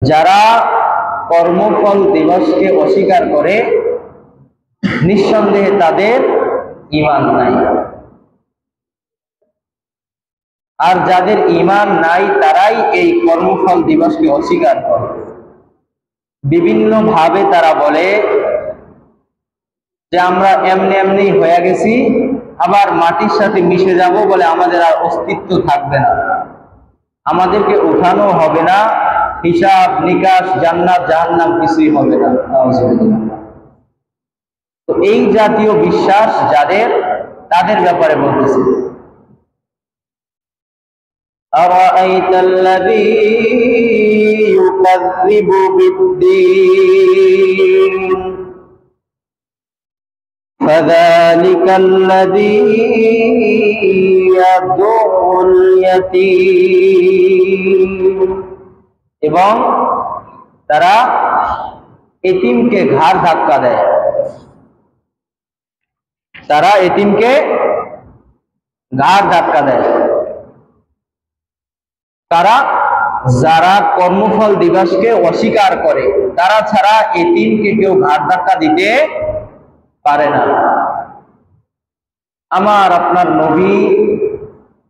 যারা কর্মফল দিবসকে অস্বীকার করে নিঃসন্দেহে তাদের ঈমান নাই। আর যাদের ঈমান নাই তারাই এই কর্মফল দিবসকে অস্বীকার করে। বিভিন্ন ভাবে তারা বলে যে আমরা এমনি এমনি হয়ে গেছি, আবার মাটির সাথে মিশে যাব বলে আমাদের আর অস্তিত্ব থাকবে না, আমাদেরকে উঠানো হবে না, হিসাব নিকাশ জান্নাত জাহান্নাম কিছুই হবে না। তো এই জাতীয় বিশ্বাস যাদের, তাদের ব্যাপারে বলতেছে أَرَأَيْتَ الَّذِي يُكَذِّبُ بِالدِّينِ فَذَلِكَ الَّذِي يَدُعُّ الْيَتِيمَ। এবং তারা এতিমকে ঘাড় ধাক্কা দেয়, তারা এতিমকে ঘাড় ধাক্কা দেয়। তারা যারা কর্মফল দিবসকে অস্বীকার করে তারা ছাড়া এতিমকে কেউ ঘাড় ধাক্কা দিতে পারে না। আমার আপনার নবী,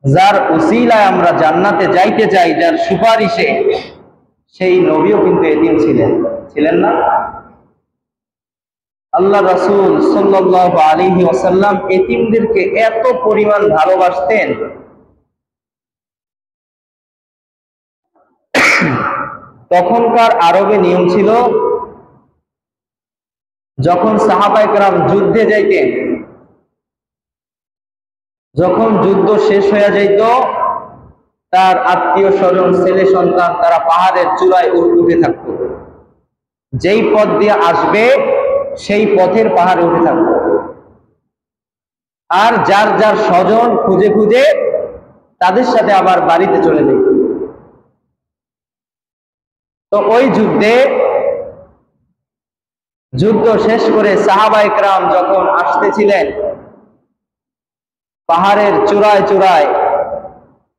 যার উসিলায় আমরা জান্নাতে যাইতে চাই, যার সুপারিশে, সেই নবীও কিন্তু এতিম ছিলেন না? আল্লাহ রাসূল সাল্লাল্লাহু আলাইহি ওয়াসাল্লাম এতিমদেরকে এত পরিমাণ ভালোবাসতেন, তখনকার আরবে নিয়ম ছিল যখন সাহাবায়ে কেরাম যুদ্ধে যাইতেন, যখন যুদ্ধ শেষ হয়ে যাইত, তার আত্মীয় স্বজন ছেলে সন্তান তারা পাহাড়ের চূড়ায় উঠে থাকত, যেই পথ দিয়ে আসবে সেই পথের পাহাড়ে উঠে থাকত, আর যার যার স্বজন খুঁজে খুঁজে তাদের সাথে আবার বাড়িতে চলে যেত। তো ওই যুদ্ধ শেষ করে সাহাবায়ে কেরাম যখন আসতেছিলেন, পাহাড়ের চূড়ায় চূড়ায়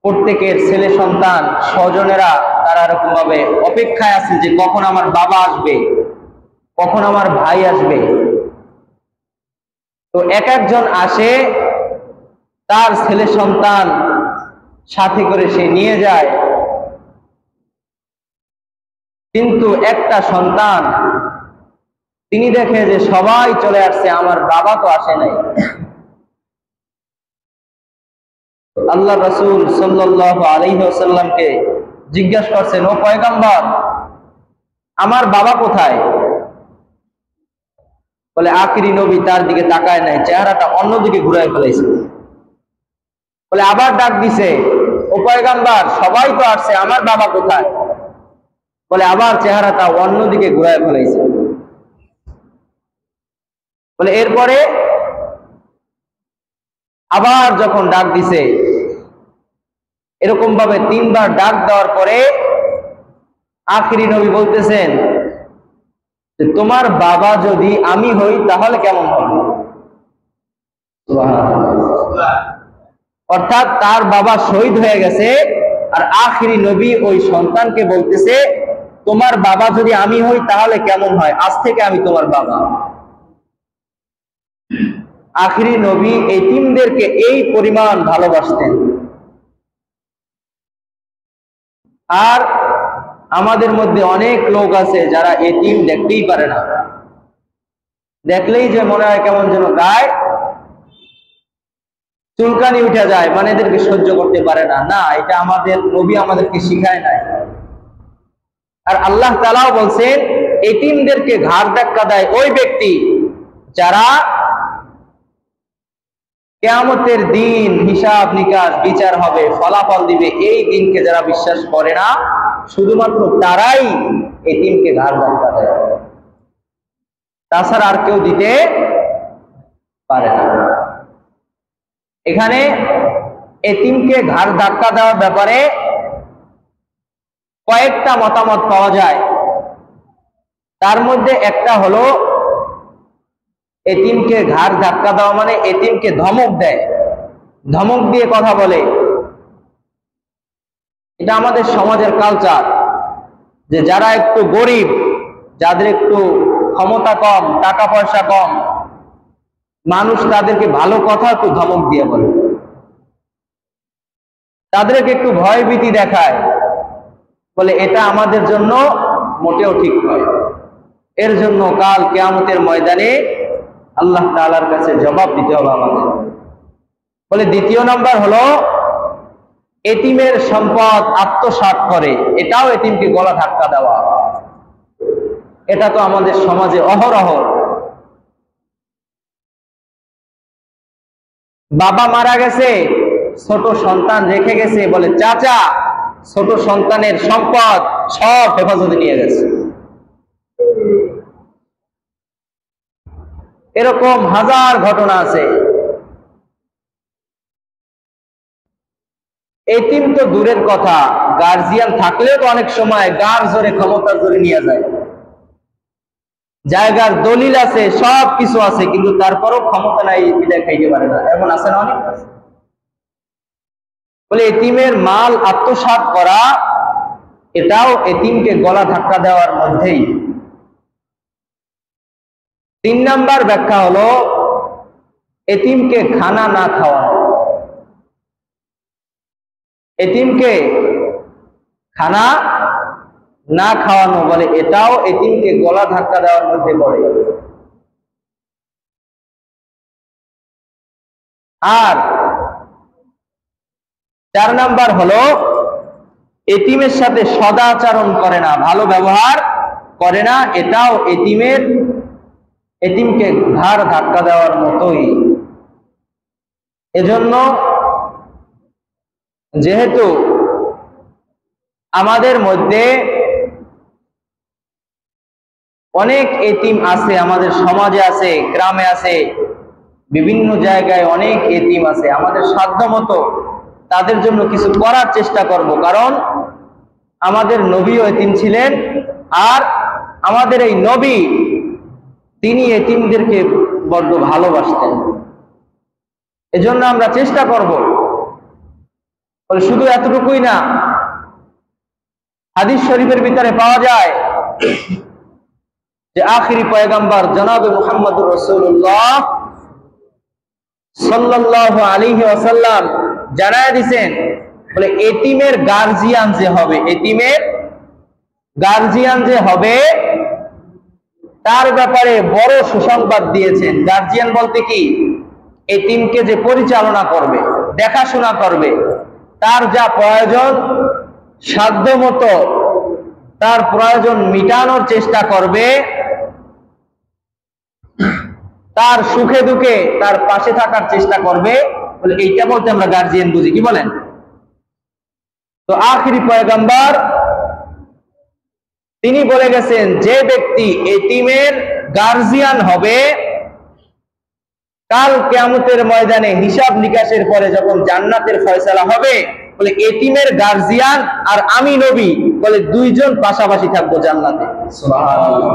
প্রত্যেকের ছেলে সন্তান স্বজনেরা তারা এরকম ভাবে অপেক্ষায় আছে যে কখন আমার বাবা আসবে, কখন আমার ভাই আসবে। তো এক একজন আসে, তার ছেলে সন্তান সাথে করে সে নিয়ে যায়, কিন্তু একটা সন্তান তিনি দেখে যে সবাই চলে আসছে, আমার বাবা তো আসে নাই। আল্লাহ রাসূল সাল্লাল্লাহু আলাইহি ওয়াসাল্লামকে জিজ্ঞাসা করছেন, ও পয়গম্বর, আমার বাবা কোথায়? বলে আখিরি নবী তার দিকে তাকায় নাই, চেহারাটা অন্যদিকে ঘুরায় ফেলাইছে। বলে আবার ডাক দিছে, ও পয়গম্বর, সবাই তো আসছে, আমার বাবা কোথায়? বলে আবার চেহারাটা অন্যদিকে ঘুরায় ফেলাইছে। বলে এরপরে আবার যখন ডাক দিছে, এরকম ভাবে 3 বার ডাক দেওয়ার পরে আখিরি নবী বলতেছেন, তোমার বাবা যদি আমি হই তাহলে কেমন হবে? অর্থাৎ তার বাবা শহীদ হয়ে গেছে, আর আখিরি নবী ওই সন্তানকে বলতেছে, তোমার বাবা যদি আমি হই তাহলে কেমন হয়, আজ থেকে আমি তোমার বাবা। আখিরি নবী এতিমদেরকে এই পরিমাণ ভালোবাসতেন। আর আমাদের মধ্যে অনেক লোক আছে যারা এতিম দেখতেই পারে না, দেখলেই যে মনে হয় কেমন যেন গায়ে চুলকানি উঠে যায়, মানে এদেরকে সহ্য করতে পারে না। না, এটা আমাদের নবী আমাদেরকে শিখায় নাই। আর আল্লাহ তাআলাও বলছেন, এতিমদেরকে ঘাড় ধাক্কা দেয় ওই ব্যক্তি যারা কিয়ামতের দিন হিসাব নিকাশ বিচার হবে, ফলাফল দিবে, এই দিনকে যারা বিশ্বাস করে না, শুধুমাত্র তারাই এতিমকে ঘাড় ধাক্কা দেয়, তাছাড়া আর কেউ দিতে পারে না। এখানে এতিমকে ঘাড় ধাক্কা দেওয়ার ব্যাপারে কয়েকটা মতামত পাওয়া যায়। তার মধ্যে একটা হলো, এতিমকে ঘাড় ধাক্কা দেওয়া মানে এতিমকে ধমক দেয়, ধমক দিয়ে কথা বলে। এটা আমাদের সমাজের কালচার যে যারা একটু গরিব, যাদের একটু ক্ষমতা কম, টাকা পয়সা কম, মানুষ তাদেরকে ভালো কথা একটু ধমক দিয়ে বলে, তাদেরকে একটু ভয় ভীতি দেখায়, বলে এটা আমাদের জন্য মোটেও ঠিক নয়। এর জন্য কাল কিয়ামতের ময়দানে আল্লাহ তাআলার কাছে জবাব দিতে হবে আমাদের। বলে দ্বিতীয় নাম্বার হলো এতিমের সম্পদ আত্মসাৎ করে, এটাও এতিমকে গলা ধাক্কা দেওয়া। এটা তো আমাদের সমাজে অহরহ। বাবা মারা গেছে, ছোট সন্তান রেখে গেছে, বলে চাচা ছোট সন্তানের সম্পদ সব হেফাজতে নিয়ে গেছে। এরকম হাজার ঘটনা আছে। এতিম তো দূরের কথা, গার্জিয়ান থাকলেও তো অনেক সময় গার জোরে ক্ষমতার জোরে নিয়ে যায়। জায়গার দলিল আছে, সব কিছু আছে, কিন্তু তারপরও ক্ষমতা নাই, বিদায় খাইতে পারে না, এমন আছে না অনেক। বলে এতিমের মাল আত্মসাৎ করা, এটাও এতিমকে গলা ধাক্কা দেওয়ার মধ্যেই। 3 নাম্বার ব্যাখ্যা হলো এতিমকে খানা না খাওয়া। এতিমকে খানা না খাওয়ানো, বলে এটাও এতিমকে গলা ধাক্কা দেওয়ার মধ্যে পড়ে। আর 4 নাম্বার হলো এতিমের সাথে সদাচরণ করে না, ভালো ব্যবহার করে না, এটাও এতিমকে ঘাড় ধাক্কা দেওয়ার মতোই। এজন্য যেহেতু আমাদের মধ্যে অনেক এতিম আছে, আমাদের সমাজে আছে, গ্রামে আছে, বিভিন্ন জায়গায় অনেক এতিম আছে, আমাদের সাধ্য মতো তাদের জন্য কিছু করার চেষ্টা করব। কারণ আমাদের নবীও এতিম ছিলেন, আর আমাদের এই নবী তিনি এতিমদেরকে বড্ড ভালোবাসতেন। এজন্য আমরা চেষ্টা করব। শুধু এতটুকুই না, হাদিস শরীফের ভিতরে পাওয়া যায় যে আখিরি পয়গম্বর জনাবে মুহাম্মদুর রাসূলুল্লাহ সাল্লাল্লাহু আলাইহি ওয়াসাল্লাম জানায় দিয়েছেন, বলে এতিমের গার্জিয়ান যে হবে, এতিমের গার্জিয়ান যে হবে তার ব্যাপারে বড় সুসংবাদ দিয়েছেন। গার্জিয়ান বলতে কি? এতিমকে যে পরিচালনা করবে, দেখাশোনা করবে, তার যা প্রয়োজন সাধ্য মতো তার প্রয়োজন মিটানোর চেষ্টা করবে, তার সুখে দুঃখে তার পাশে থাকার চেষ্টা করবে, বলে এইটা বলতে আমরা গার্জিয়ান বুঝি। কি বলেন? তো আখিরি পয়গম্বর তিনি বলে গেছেন, যে ব্যক্তি এতিমের গার্জিয়ান হবে, কাল কিয়ামতের ময়দানে হিসাব নিকাশের পরে যখন জান্নাতের ফয়সালা হবে, বলে এতিমের গার্জিয়ান আর আমি নবী বলে দুইজন পাশাপাশি থাকবো জান্নাতে। সুবহানাল্লাহ।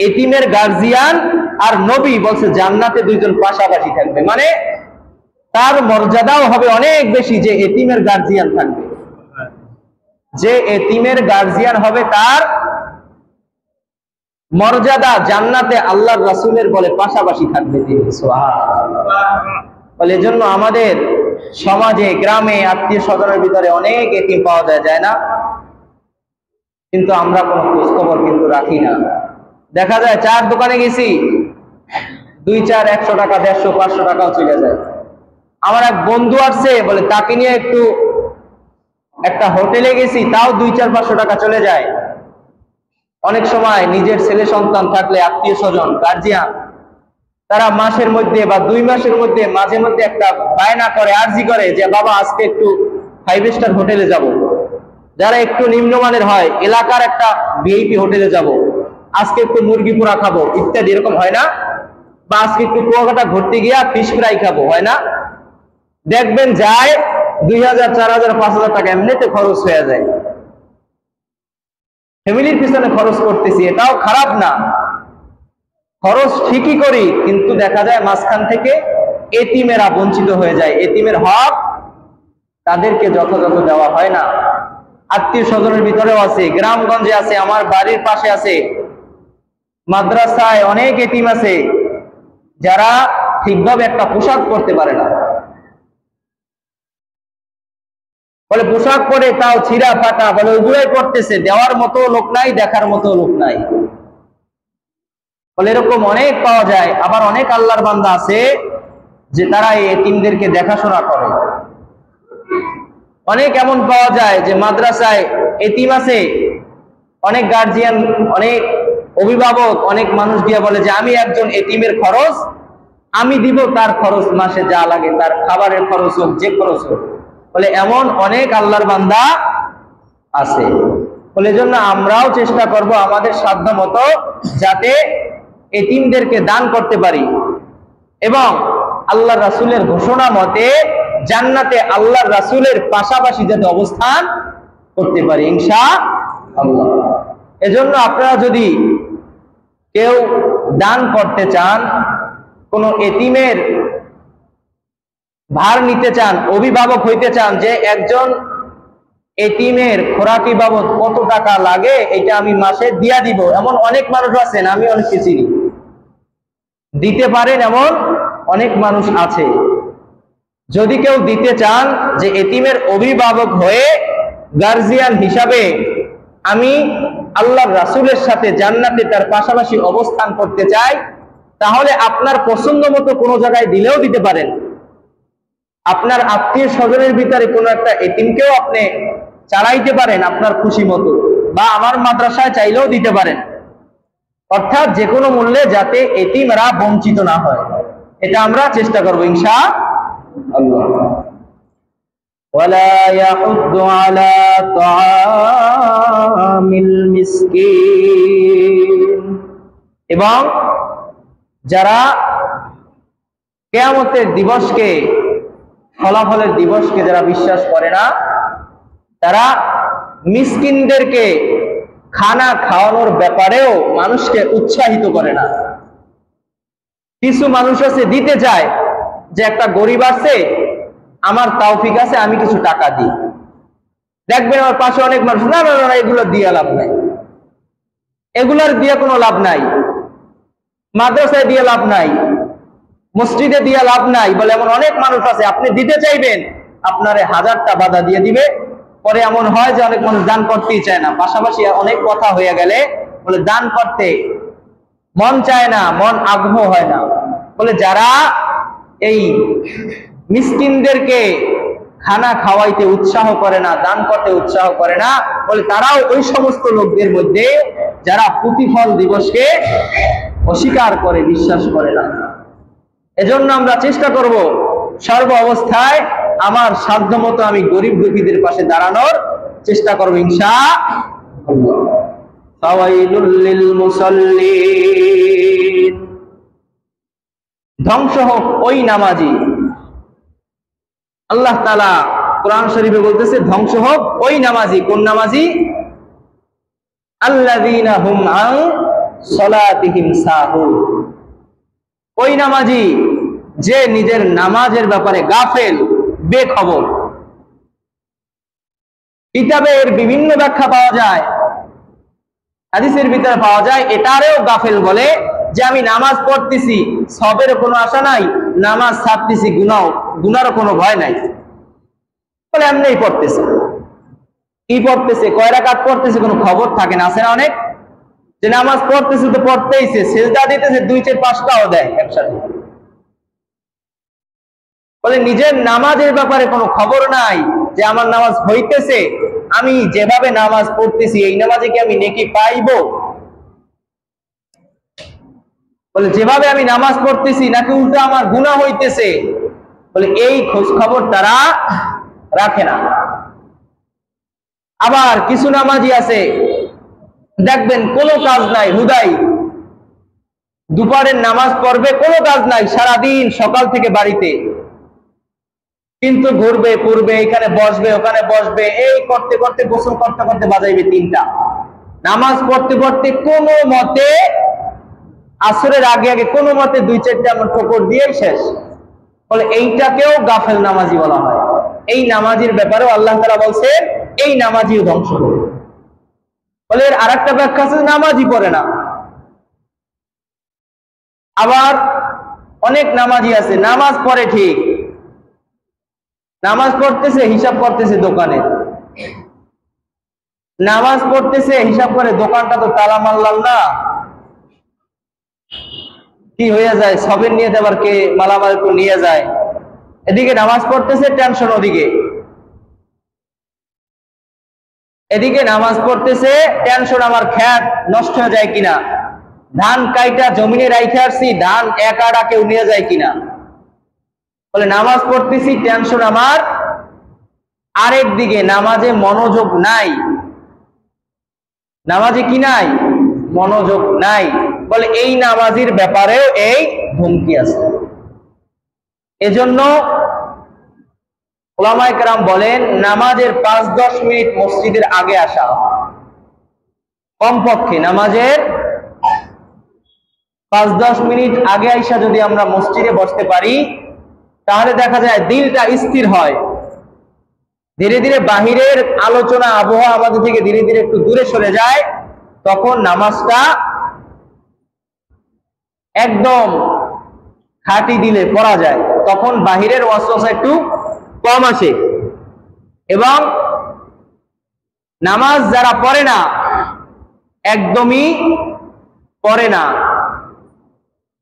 এতিমের গার্জিয়ান আর নবী বলছে জান্নাতে দুইজন পাশাপাশি থাকবে, মানে তার মর্যাদাও হবে অনেক বেশি যে এতিমের গার্জিয়ান থাকবে। যে এতিমের গার্জিয়ান হবে তার মর্যাদা জান্নাতে আল্লাহর রাসূলের বলে পাশাপাশি থাকবে তিনি। সুবহানাল্লাহ। বলে এজন্য আমাদের সমাজে, গ্রামে, আত্মীয় স্বজনের ভিতরে অনেক এতিম পাওয়া যায় না, কিন্তু আমরা কোনো খোঁজ খবর কিন্তু রাখি না। দেখা যায় চার দোকানে গেছি, 2-4 100 টাকা, 150 500 টাকাও চলে যায়। আমার এক বন্ধু আসছে, বলে তাকে নিয়ে একটু একটা হোটেলে গেছি, তাও 2-4 500 টাকা চলে যায়। অনেক সময় নিজের ছেলে সন্তান থাকলে আত্মীয় স্বজন, গার্জিয়ান, তারা মাসের মধ্যে বা 2 মাসের মধ্যে মাঝে মধ্যে একটা বায়না করে, আর্জি করে যে বাবা আজকে একটু 5 স্টার হোটেলে যাব। যারা একটু নিম্নমানের হয়, এলাকার একটা ভিআইপি হোটেলে যাব, আজকে একটু মুরগি পোড়া খাবো ইত্যাদি, এরকম হয় না? বা আজকে একটু কুয়াকাটা ঘুরতে গিয়া ফিশ ফ্রাই খাবো, হয় না? দেখবেন যায় 2000 4000 5000 টাকা এমনিতে খরচ হয়ে যায়। ফ্যামিলির পিছনে খরচ করতেছি, এটাও খারাপ না, খরচ ঠিকই করি, কিন্তু দেখা যায় মাঝখান থেকে এতিমেরা বঞ্চিত হয়ে যায়, এতিমের হক তাদেরকে যথাযথ দেওয়া হয় না। আত্মীয় স্বজনের ভিতরেও আছে, গ্রামগঞ্জে আছে, আমার বাড়ির পাশে আছে, মাদ্রাসায় অনেক এতিম আছে যারা ঠিকভাবে একটা পোশাক পরতে পারে না। বলে পোশাক পরে তাও ছিঁড়া ফাটা, বলে ওইগুলোই পড়তেছে, দেওয়ার মতো লোক নাই, দেখার মতো লোক নাই। বলে এরকম অনেক পাওয়া যায়। আবার অনেক আল্লাহর বান্দা আছে যে তারা এই এতিমদেরকে দেখাশোনা করে। অনেক এমন পাওয়া যায় যে মাদ্রাসায় এতিম আছে, অনেক গার্জিয়ান, অনেক অভিভাবক, অনেক মানুষ দিয়ে বলে যে আমি একজন এতিমের খরচ আমি দিব, তার খরচ মাসে যা লাগে, তার খাবারের খরচ হোক, যে খরচ হোক। বলে এমন অনেক আল্লাহর বান্দা আছে। বলে এজন্য আমরাও চেষ্টা করব আমাদের সাধ্য মতো যাতে এতিমদেরকে দান করতে পারি, এবং আল্লাহ রাসূলের ঘোষণা মতে জান্নাতে আল্লাহ রাসূলের পাশাপাশি যাতে অবস্থান করতে পারি ইনশাআল্লাহ। এজন্য আপনারা যদি কেউ দান করতে চান, কোন এতিমের ভার নিতে চান, অভিভাবক হইতে চান যে একজন এতিমের খোরাকি বাবদ কত টাকা লাগে এটা আমি মাসে দিয়া দিব, এমন অনেক মানুষ আছেন, আমি অনেককে চিনি, দিতে পারেন এমন অনেক মানুষ আছে। যদি কেউ দিতে চান যে এতিমের অভিভাবক হয়ে গার্জিয়ান হিসাবে আমি আল্লাহর রাসূলের সাথে জান্নাতে তার পাশাপাশি অবস্থান করতে চাই, তাহলে আপনার পছন্দ মতো কোনো জায়গায় দিলেও দিতে পারেন। আপনার আত্মীয় স্বজনের ভিতরে কোনো একটা এতিমকেও আপনি চালাইতে পারেন আপনার খুশি মতো, বা আমার মাদ্রাসায় চাইলেও দিতে পারেন। অর্থাৎ যে কোনো মূল্যে যাতে এতিমরা বঞ্চিত না হয়, এটা আমরা চেষ্টা করবো ইনশাআল্লাহ। ওয়ালা ইয়াহুদ্দু আলা তাআমিল মিসকিন, এবং যারা কিয়ামতের দিবসকে, ফলাফলের দিবসকে যারা বিশ্বাস করে না, তারা মিসকিনদেরকে খানা খাওয়ানোর ব্যাপারেও মানুষকে উৎসাহিত করে না। কিছু মানুষ আছে দিতে চায় যে একটা গরিব আছে, আমার তৌফিক আছে, আমি কিছু টাকা দিই। দেখবেন আমার পাশে অনেক মানুষ, না না না এগুলো দিয়ে লাভ নাই, এগুলার দিয়ে কোনো লাভ নাই, মাদ্রাসায় দিয়ে লাভ নাই, মসজিদে দিয়ে লাভ নাই। বলে এমন অনেক মানুষ আছে, আপনি দিতে চাইবেন আপনারে হাজারটা বাধা দিয়ে দিবে। পরে এমন হয় যে অনেক মানুষ দান করতেই চায় না, পাশাপাশি অনেক কথা হয়ে গেলে বলে দান করতে মন চায় না, মন আগ্রহ হয় না। বলে যারা এই মিসকিনদেরকে খানা খাওয়াইতে উৎসাহ করে না, দান করতে উৎসাহ করে না, বলে তারাও ওই সমস্ত লোকদের মধ্যে যারা প্রতিফল দিবসকে অস্বীকার করে, বিশ্বাস করে না। এজন্য আমরা চেষ্টা করব সর্ব অবস্থায় আমার সাধ্য মতো আমি গরিব দুঃখীদের পাশে দাঁড়ানোর চেষ্টা করব ইনশাআল্লাহ। ফাওয়াইলুল লিল মুসাল্লিন, ধ্বংস হোক ওই নামাজি। আল্লাহ তাআলা কোরআন শরীফে বলতেছে ধ্বংস হোক ওই নামাজি। কোন নামাজি? আল্লাযীনা হুম আন সালাতিহিম সাহুন, ওই নামাজি যে নিজের নামাজের ব্যাপারে গাফেল, বেখবর। কিতাবে এর বিভিন্ন ব্যাখ্যা পাওয়া যায়, হাদিসের ভিতরে পাওয়া যায় এটারেও গাফেল বলে যে আমি নামাজ পড়তেছি, সবের কোনো আশা নাই, নামাজ ছাড়তেছি, গুনারও কোনো ভয় নাই, বলে এমনিই পড়তেছে। কি পড়তেছে, কয় রাকাত পড়তেছে কোনো খবর থাকে না। আছে না অনেক যে নামাজ পড়তেছে তো পড়তেইছে, সিজদা দিতেছে 2-4-5টাও দেয় একসাথে। বলে নিজের নামাজের ব্যাপারে কোনো খবর নাই যে আমার নামাজ হইতেছে, আমি যেভাবে নামাজ পড়তেছি এই নামাজে কি আমি নেকি পাইবো? বলে যেভাবে আমি নামাজ পড়তেছি নাকি উল্টো আমার গুনাহ হইতেছে, বলে এই খোঁজ খবর তারা রাখে না। আবার কিছু নামাজি আছে দেখবেন কোনো কাজ নাই, হুদাই দুপুরের নামাজ পড়বে, কোনো কাজ নাই, সারাদিন সকাল থেকে বাড়িতে, কিন্তু ঘুরবে পড়বে, এখানে বসবে ওখানে বসবে, এই করতে করতে গোসল করতে করতে বাজাইবে 3টা, নামাজ পড়তে পড়তে কোনো মতে আসরের আগে আগে কোনো মতে 2-4টা আমার ঠোকর দিয়েই শেষ। বলে এইটাকেও গাফেল নামাজি বলা হয়। এই নামাজির ব্যাপারেও আল্লাহ তাআলা বলছেন এই নামাজিও ধ্বংস করবে। বলে এর আরেকটা ব্যাখ্যা আছে, নামাজই পড়ে না। আবার অনেক নামাজি আছে নামাজ পড়ে ঠিক, নামাজ পড়তেছে হিসাব করতেছে দোকানে, নামাজ পড়তেছে হিসাব করে দোকানটা তো তালা মারলাম না, কি হয়ে যায় সবের নিয়ে আবার কে মালামাল একটু নিয়ে যায়। এদিকে নামাজ পড়তেছে টেনশন, ওদিকে এদিকে নামাজ পড়তেছে টেনশন আমার খেত নষ্ট হয়ে যায় কিনা, ধান কাইটা জমিনে রাইখে আসছি ধান এক আড়া কেউ নিয়ে যায় কিনা। বলে নামাজ পড়তেছি টেনশন আমার, আরেক দিকে নামাজে মনোযোগ নাই, নামাজে কি নাই, মনোযোগ নাই। বলে এই নামাজির ব্যাপারেও এই হুমকি আছে। এজন্য উলামায়ে কেরাম বলেন নামাজের 5-10 মিনিট মসজিদের আগে আসা, কমপক্ষে নামাজের 5-10 মিনিট আগে আইসা যদি আমরা মসজিদে বসতে পারি, তাহলে দেখা যায় দিলটা স্থির হয়, ধীরে ধীরে বাহিরের আলোচনা আবহাওয়া আমাদের থেকে ধীরে ধীরে একটু দূরে সরে যায়, তখন নামাজটা একদম খাঁটি দিলে পড়া যায়, তখন বাহিরের ওয়াসওয়াসা একটু কম আসে। এবং নামাজ যারা পড়ে না, একদমই পড়ে না,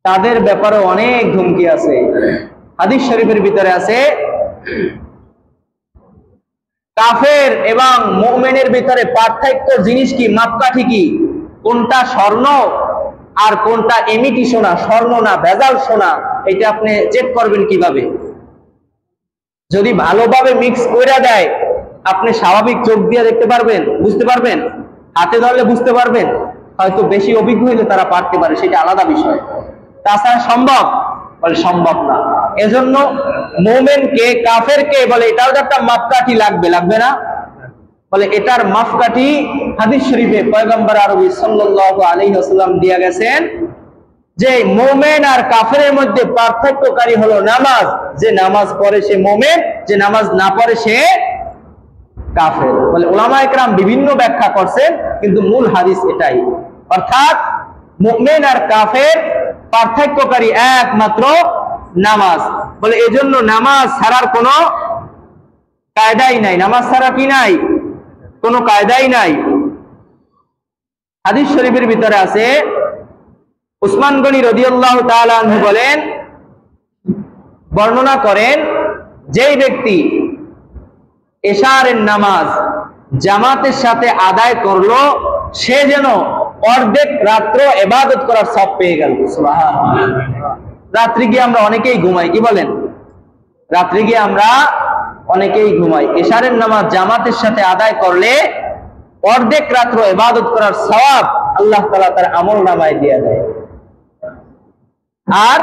তাদের ব্যাপারে অনেক ধমকি আছে। হাদিস শরীফের ভিতরে আছে কাফের এবং মুমিনের ভিতরে পার্থক্য জিনিস কি, মাপকাঠি কি, কোনটা স্বর্ণ আর কোনটা এমিটি সোনা, স্বর্ণ না ভেজাল সোনা, এটা আপনি চেক করবেন কিভাবে? যদি ভালোভাবে মিক্স করে দেয় আপনি স্বাভাবিক চোখ দিয়ে দেখতে পারবেন, বুঝতে পারবেন, হাতে ধরলে বুঝতে পারবেন, হয়তো বেশি অভিজ্ঞ হইলে তারা পারতে পারে, সেটা আলাদা বিষয়। তাছাড়া সম্ভব? বলে সম্ভব না। এজন্য মুমিনকে কাফেরকে বলে এটাও একটা মাপকাঠি লাগবে, লাগবে না? বলে এটার মাপকাঠি হাদিস শরীফে পয়গম্বর আরবি সাল্লাল্লাহু আলাইহি ওয়াসাল্লাম দিয়া গেছেন যে মুমিন আর কাফেরের মধ্যে পার্থক্যকারী হলো নামাজ, যে নামাজ পড়ে সে মুমিন, যে নামাজ না পড়ে সে কাফের। বলে উলামায়ে কেরাম বিভিন্ন ব্যাখ্যা করছেন, কিন্তু মূল হাদিস এটাই, অর্থাৎ মুমিন আর কাফের পার্থক্যকারী একমাত্র নামাজ। বলে এজন্য নামাজ ছাড়ার কোনো কায়দাই নাই, নামাজ ছাড়া কি নাই, কোনো কায়দাই নাই। হাদিস শরীফের ভিতরে আছে উসমান গনি রাদিয়াল্লাহু তাআলা আনহু বলেন, বর্ণনা করেন যেই ব্যক্তি এশারের নামাজ জামাতের সাথে আদায় করলো, সে যেন অর্ধেক রাত্র ইবাদত করার সওয়াব পেয়ে গেল। সুবহানাল্লাহ। রাত্রি গিয়ে আমরা অনেকেই ঘুমাই, কি বলেন? রাত্রি গিয়ে আমরা অনেকেই ঘুমাই। এশারের নামাজ জামাতের সাথে আদায় করলে অর্ধেক রাত্র ইবাদত করার সওয়াব আল্লাহ তাআলা তার আমল নামায় দিয়ে দেয়। আর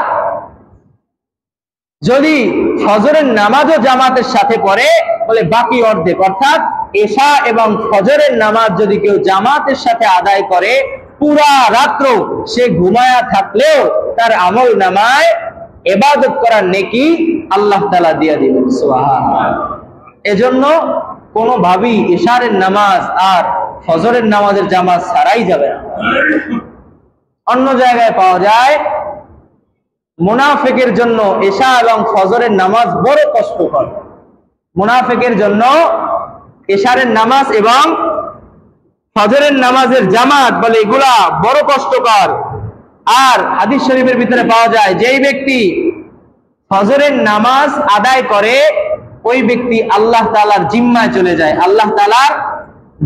যদি ফজরের নামাজও জামাতের সাথে পড়ে, বলে বাকি অর্ধেক, অর্থাৎ এশা এবং ফজরের নামাজ যদি কেউ জামাতের সাথে আদায় করে, পুরা রাত্র সে ঘুমায়া থাকলেও তার আমল নামায় ইবাদত করার নেকি আল্লাহ তাআলা দিয়ে দিবেন। সুবহানাল্লাহ। এজন্য কোনোভাবেই এশারের নামাজ আর ফজরের নামাজের জামাত ছাড়াই যাবে না। অন্য জায়গায় পাওয়া যায় মুনাফিকের জন্য এশা এবং ফজরের নামাজ বড় কষ্টকর। মুনাফিকের জন্য এশারের নামাজ এবং ফজরের নামাজের জামাত বলে এগুলা বড় কষ্টকর। আর হাদিস শরীফের ভিতরে পাওয়া যায় যেই ব্যক্তি ফজরের নামাজ আদায় করে, ওই ব্যক্তি আল্লাহ তাআলার জিম্মায় চলে যায়, আল্লাহ তাআলার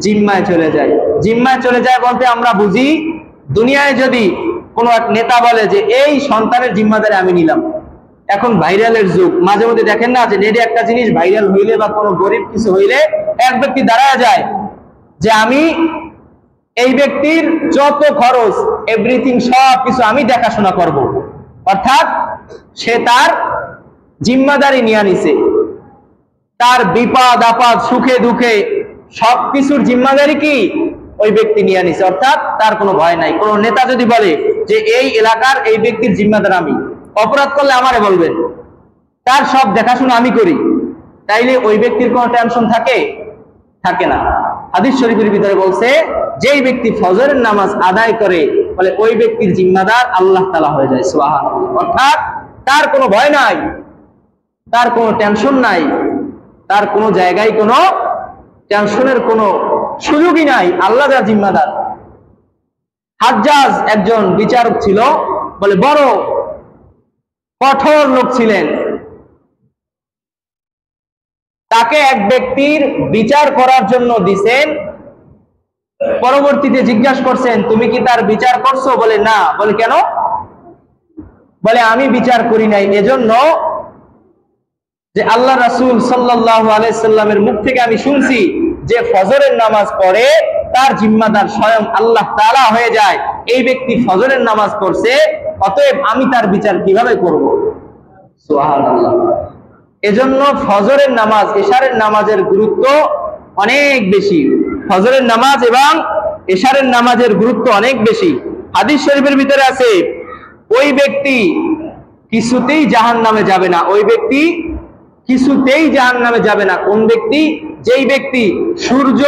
জিম্মায় চলে যায়। জিম্মায় চলে যায় বলতে আমরা বুঝি, দুনিয়ায় যদি কোনো এক নেতা বলে যে এই সন্তানের জিম্মাদারি আমি নিলাম, এখন ভাইরালের যুগ, মাঝে মধ্যে দেখেন না যে নেটে একটা জিনিস ভাইরাল হইলে বা কোনো গরিব কিছু হইলে এক ব্যক্তি দাঁড়ায় যায় যে আমি এই ব্যক্তির যত খরচ এভরিথিং সব কিছু আমি দেখাশোনা করব, অর্থাৎ সে তার জিম্মাদারি নিয়ে নিছে, তার বিপদ আপদ সুখে দুঃখে সবকিছুর জিম্মাদারি কি ওই ব্যক্তি নিয়ে নিছে, অর্থাৎ তার কোনো ভয় নাই। কোন নেতা যদি বলে যে এই এলাকার এই ব্যক্তির জিম্মাদার আমি, অপরাধ করলে আমারে বলবেন, তার সব দেখাশোনা আমি করি, তাইলে ওই ব্যক্তির কোনো টেনশন থাকে? থাকে না। হাদিস শরীফের ভিতরে বলছে যেই ব্যক্তি ফজরের নামাজ আদায় করে বলে ওই ব্যক্তির জিম্মাদার আল্লাহ তাআলা হয়ে যায়। সুবহানাল্লাহ। অর্থাৎ তার কোনো ভয় নাই, তার কোনো টেনশন নাই, তার কোনো জায়গায় কোনো টেনশনের কোনো সুযোগই নাই, আল্লাহ যার জিম্মাদার। হাজ্জাজ একজন বিচারক ছিল, বলে বড় কঠোর লোক ছিলেন। তাকে এক ব্যক্তির বিচার করার জন্য দিছেন, পরবর্তীতে জিজ্ঞাসা করছেন তুমি কি তার বিচার করছো? বলে না। বলে কেন? বলে আমি বিচার করি নাই এজন্য যে আল্লাহ রাসূল সাল্লাল্লাহু আলাইহি সাল্লামের মুখ থেকে আমি শুনছি যে ফজরের নামাজ পড়ে তার জিম্মাদার স্বয়ং আল্লাহ তাআলা হয়ে যায়। এই ব্যক্তি ফজরের নামাজ পড়ছে, অতএব আমি তার বিচার কিভাবে করব? সুবহানাল্লাহ। এজন্য ফজরের নামাজ এশারের নামাজের গুরুত্ব অনেক বেশি। ফজরের নামাজ এবং এশারের নামাজের গুরুত্ব অনেক বেশি। হাদিস শরীফের ভিতরে আছে ওই ব্যক্তি কিছুতেই জাহান্নামে যাবে না। ওই ব্যক্তি কিছুতেই জাহান্নামে যাবে না। কোন ব্যক্তি? যেই ব্যক্তি সূর্য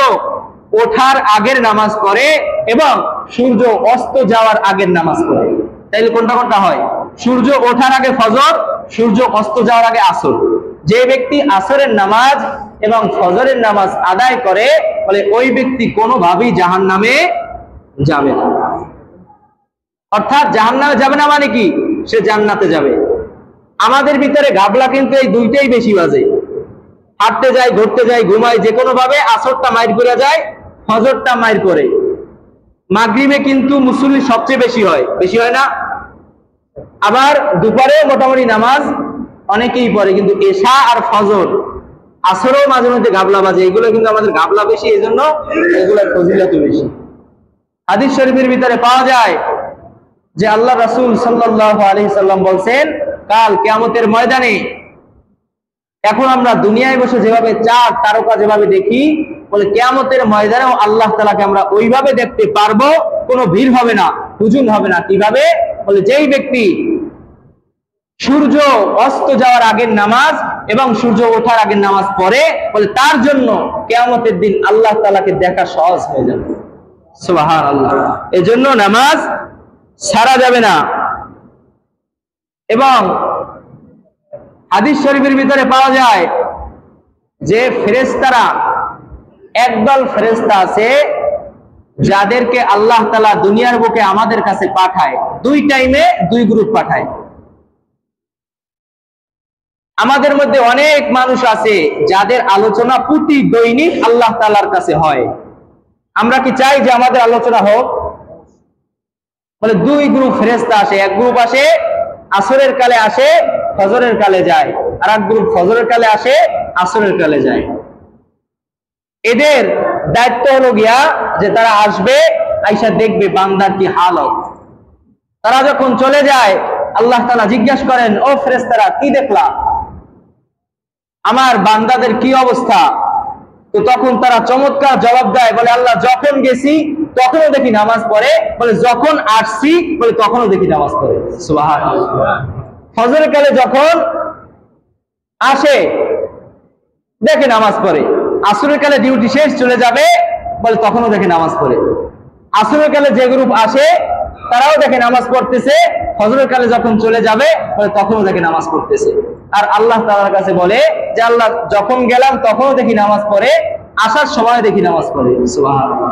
ওঠার আগের নামাজ পড়ে এবং সূর্য অস্ত যাওয়ার আগের নামাজ পড়ে। তাইলে কোনটা কোনটা হয়? সূর্য ওঠার আগে ফজর, সূর্য অস্ত যাওয়ার আগে আসর। যে ব্যক্তি আসরের নামাজ এবং ফজরের নামাজ আদায় করে বলে ওই ব্যক্তি কোনোভাবেই জাহান্নামে যাবে না। অর্থাৎ জাহান্নামে যাবে না মানে কি? সে জান্নাতে যাবে। আমাদের ভিতরে ঘাবলা কিন্তু এই দুইটাই বেশি বাজে। হাঁটতে যায়, ঘুরতে যায়, ঘুমায়, যে কোনো ভাবে আসরটা মাইর করে যায়, ফজরটা মাইর করে। মাগরিবে কিন্তু মুসল্লি সবচেয়ে বেশি হয়, বেশি হয় না? আবার দুপুরে মোটামুটি নামাজ অনেকেই পড়ে, কিন্তু এশা আর ফজর আসরেও মাঝে মধ্যে ঘাবলা বাজে। এগুলো কিন্তু আমাদের ঘাবলা বেশি, এই জন্য এগুলোর ফজিলত বেশি। হাদিস শরীফের ভিতরে পাওয়া যায় যে আল্লাহ রাসূল সাল্লাল্লাহু আলাইহি সাল্লাম বলছেন কাল কিয়ামতের ময়দানে, এখন আমরা দুনিয়ায় বসে যেভাবে চাঁদ তারকা যেভাবে দেখি, বলে কিয়ামতের ময়দানেও আল্লাহ তাআলাকে আমরা ওইভাবে দেখতে পারবো, কোনো ভিড় হবে না, হুজুম হবে না। কিভাবে? বলে যেই ব্যক্তি সূর্য অস্ত যাওয়ার আগের নামাজ এবং সূর্য ওঠার আগের নামাজ পড়ে, বলে তার জন্য কিয়ামতের দিন আল্লাহ তাআলাকে দেখা সহজ হয়ে যাবে। সুবহানাল্লাহ। এজন্য নামাজ ছাড়া যাবে না। এবং হাদিস শরীফের ভিতরে পাওয়া যায় যে ফেরেশতারা, একদল ফেরেশতা আছে যাদেরকে আল্লাহ তাআলা দুনিয়ার বুকে আমাদের কাছে পাঠায়, দুই টাইমে দুই গ্রুপ পাঠায়। আমাদের মধ্যে অনেক মানুষ আছে যাদের আলোচনা প্রতি দৈনিক আল্লাহ তাআলার কাছে হয়। আমরা কি চাই যে আমাদের আলোচনা হোক? বলে দুই গ্রুপ ফেরেশতা আসে। এক গ্রুপ আসে আসরের কালে আসে, ফজরের কালে যায়, আর এক গ্রুপ ফজরের কালে আসে, আসরের কালে যায়। এদের দায়িত্ব হলো গিয়া যে তারা আসবে, আইসা দেখবে বান্দার কি হালত। তারা যখন চলে যায় আল্লাহ তাআলা জিজ্ঞাসা করেন ও ফেরেশতারা কি দেখলা, আমার বান্দাদের কি অবস্থা? তো তখন তারা চমৎকার জবাব দেয়, বলে আল্লাহ যখন গেছি তখনও দেখি নামাজ পড়ে, বলে যখন আসছি বলে তখনও দেখি নামাজ পড়ে। সুবহানাল্লাহ। ফজরের কালে যখন আসে দেখে নামাজ পড়ে, আসরের কালে ডিউটি শেষ চলে যাবে বলে তখনও দেখে নামাজ পড়ে। আসরের কালে যে গ্রুপ আসে তারাও দেখে নামাজ পড়তেছে, ফজরের কালে যখন চলে যাবে বলে তখনও দেখে নামাজ পড়তেছে। আর আল্লাহ তাআলার কাছে বলে যে আল্লাহ যখন গেলাম তখনও দেখি নামাজ পড়ে, আসার সময় দেখি নামাজ পড়ে। সুবহানাল্লাহ।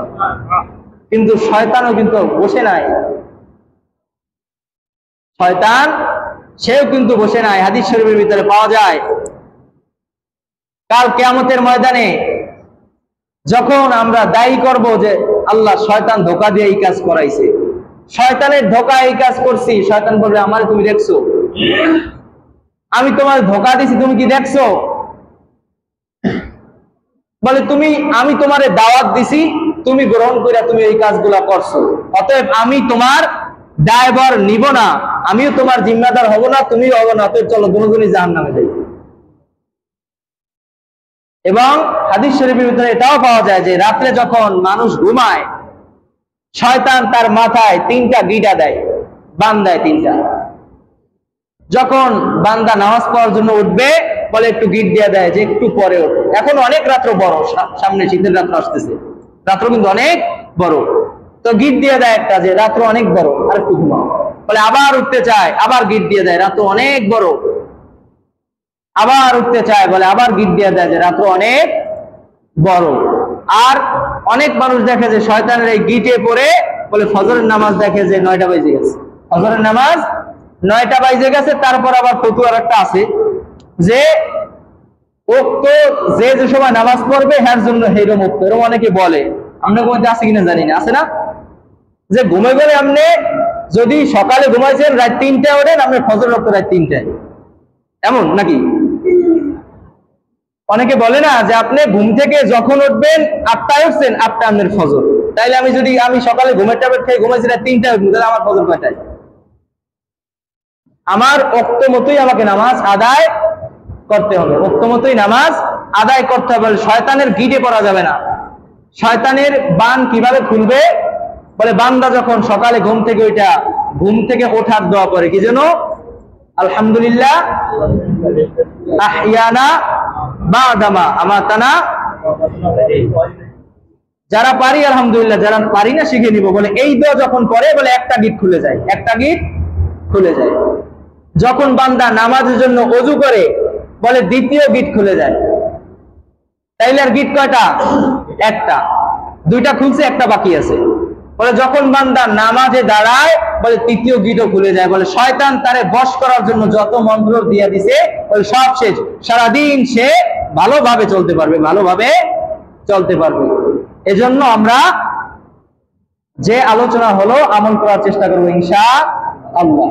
কিন্তু শয়তানও কিন্তু বসে নাই, শয়তান সেও কিন্তু বসে নাই। হাদিস শরীফের ভিতরে পাওয়া যায় কাল কিয়ামতের ময়দানে যখন আমরা দায়ী করব যে আল্লাহ শয়তান ধোঁকা দিয়ে এই কাজ করাইছে, শয়তানের ধোঁকা এই কাজ করছি, শয়তান বলবে আমারে তুমি দেখছো? আমি তোমার ধোঁকা দিছি, তুমি কি দেখছো? বলে আমি তোমারে দাওয়াত দিছি, তুমি গ্রহণ করে তুমি এই কাজগুলা করছো, অতএব আমি তোমার দায়ভার নিব না, আমিও তোমার জিম্মাদার হব না, তুমিও হব না, অতএব চলো দুজনই জাহান্নামে যাই। এবং হাদিস শরীফের ভিতরে এটাও পাওয়া যায় যে রাত্রে যখন মানুষ ঘুমায় শয়তান তার মাথায় 3টা গিটা দেয়, বান্দায় 3টা। যখন বান্দা নামাজ পড়ার জন্য উঠবে বলে একটু গিট দিয়ে দেয় যে একটু পরে ওঠো, এখন অনেক রাত্র বড়, সামনে শীতের রাত্র আসতেছে, রাত্র কিন্তু অনেক বড়, তো গিট দিয়ে দেয় একটা যে রাত্র অনেক বড় আর একটু ঘুমাও, বলে আবার উঠতে চায়, আবার গিট দিয়ে দেয় রাত্র অনেক বড়, আবার উঠতে চায়, বলে আবার গিট দিয়ে দেয় যে রাত্র অনেক বড়। আর অনেক মানুষ দেখে যে শয়তানের এই গিটে পড়ে বলে ফজরের নামাজ দেখে যে 9টা বাজে গেছে, ফজরের নামাজ 9টা বাজে গেছে, তারপর আবার ফতুয়ার একটা আছে যে উক্ত যে যে সময় নামাজ পড়বে হ্যার জন্য হেরো মুক্ত, এরকম অনেকে বলে, আমরা কোথাও আছে কিনা জানি না, আছে না, যে ঘুমে গেলে আপনি যদি সকালে ঘুমাইছেন রাত 3টায় ওঠেন, আপনি ফজর রক্ত রাত 3টায়, এমন নাকি? অনেকে বলে না যে আপনি ঘুম থেকে যখন উঠবেন 8টায় উঠছেন, 8টা আপনার ফজর, তাইলে আমি সকালে ঘুমের ট্যাবলেট খেয়ে ঘুমাইছি রাত 3টায় উঠবো, তাহলে আমার ফজর কয়টায়? আমার ওক্ত মতোই আমাকে নামাজ আদায় করতে হবে, ওক্ত মতোই নামাজ আদায় করতে হবে, শয়তানের গিটে পড়া যাবে না। শয়তানের বান কিভাবে খুলবে? বলে বান্দা যখন সকালে ঘুম থেকে ওঠার দোয়া করে কি যেন, আলহামদুলিল্লাহ আহিয়ানা বাদামা আমাতানা, যারা পারি আলহামদুলিল্লাহ, যারা পারি না শিখে নিব, বলে এই দোয়া যখন পড়ে বলে একটা গিট খুলে যায়, একটা গিট খুলে যায়। যখন বান্দা নামাজের জন্য ওযু করে বলে দ্বিতীয় গিট খুলে যায়, তাইলে আর গিট কয়টা? একটা, 2টা খুলছে, একটা বাকি আছে। বলে যখন বান্দা নামাজে দাঁড়ায় বলে তৃতীয় গিটও খুলে যায়, বলে শয়তান তারে বশ করার জন্য যত মন্ত্র দিয়ে দিছে বলে সব শেষ, সারাদিন সে ভালোভাবে চলতে পারবে। এজন্য আমরা যে আলোচনা হলো আমল করার চেষ্টা করবো ইনশাআল্লাহ।